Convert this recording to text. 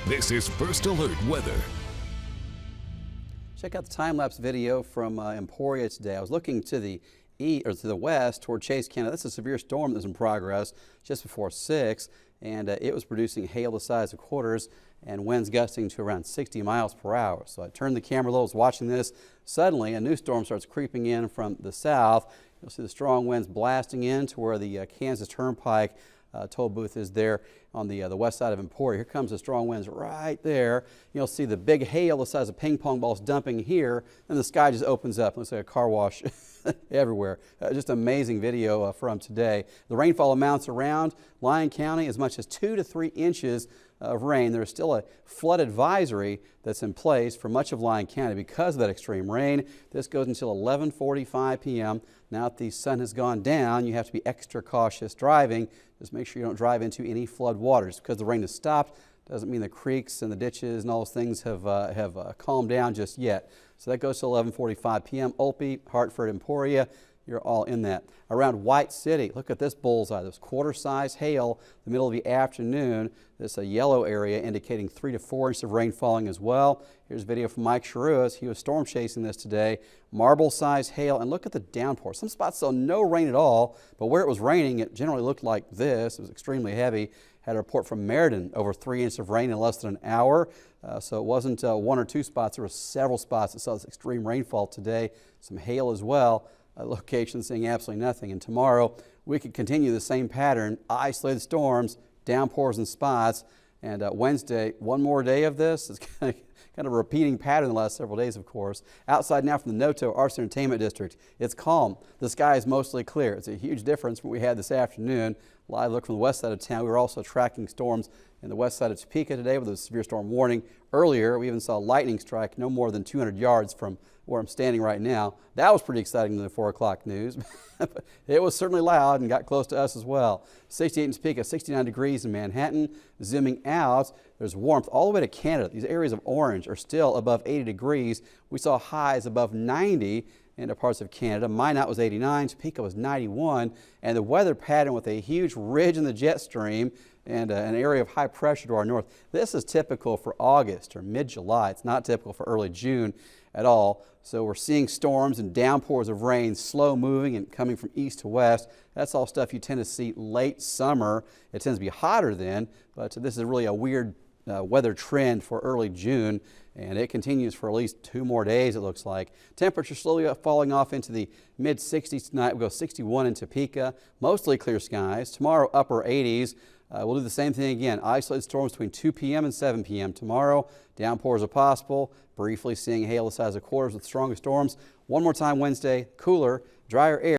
This is First Alert Weather. Check out the time-lapse video from Emporia today. I was looking to the west toward Chase County. That's a severe storm that's in progress just before 6, and it was producing hail the size of quarters and winds gusting to around 60 miles per hour. So I turned the camera a little, was watching this. Suddenly, a new storm starts creeping in from the south. You'll see the strong winds blasting in to where the Kansas Turnpike toll booth is there on the west side of Emporia. Here comes the strong winds right there. You'll see the big hail the size of ping pong balls dumping here, and the sky just opens up. Looks like a car wash everywhere. Just amazing video from today. The rainfall amounts around Lyon County as much as 2 to 3 inches of rain. There's still a flood advisory that's in place for much of Lyon County because of that extreme rain. This goes until 11:45 p.m. Now that the sun has gone down, you have to be extra cautious driving. Just make sure you don't drive into any flood waters. Because the rain has stopped doesn't mean the creeks and the ditches and all those things have calmed down just yet. So that goes to 11:45 p.m. Olpe, Hartford, Emporia. You're all in that. Around White City, look at this bullseye. This quarter-size hail in the middle of the afternoon. This a yellow area indicating 3 to 4 inches of rain falling as well. Here's a video from Mike Sharuas. He was storm chasing this today. Marble-sized hail, and look at the downpour. Some spots saw no rain at all, but where it was raining, it generally looked like this. It was extremely heavy. Had a report from Meriden, over 3 inches of rain in less than an hour. So it wasn't 1 or 2 spots. There were several spots that saw this extreme rainfall today. Some hail as well. Locations seeing absolutely nothing. And tomorrow we could continue the same pattern, isolated storms, downpours in spots. And Wednesday, one more day of this. It's kind of a repeating pattern the last several days, of course. Outside now from the Noto Arts Entertainment District, it's calm. The sky is mostly clear. It's a huge difference from what we had this afternoon. Live look from the west side of town. We were also tracking storms in the west side of Topeka today with a severe storm warning. Earlier, we even saw lightning strike no more than 200 yards from where I'm standing right now. That was pretty exciting in the 4 o'clock news. It was certainly loud and got close to us as well. 68 in Topeka, 69 degrees in Manhattan. Zooming out, there's warmth all the way to Canada. These areas of orange are still above 80 degrees. We saw highs above 90 into parts of Canada. Minot was 89, Topeka was 91, and the weather pattern with a huge ridge in the jet stream and an area of high pressure to our north. This is typical for August or mid-July. It's not typical for early June at all. So we're seeing storms and downpours of rain slow moving and coming from east to west. That's all stuff you tend to see late summer. It tends to be hotter then, but this is really a weird weather trend for early June, and it continues for at least 2 more days, it looks like. Temperature slowly falling off into the mid-60s tonight. We'll go 61 in Topeka, mostly clear skies. Tomorrow, upper 80s. We'll do the same thing again. Isolated storms between 2 p.m. and 7 p.m. tomorrow. Downpours are possible. Briefly seeing hail the size of quarters with strongest storms. One more time Wednesday, cooler, drier air.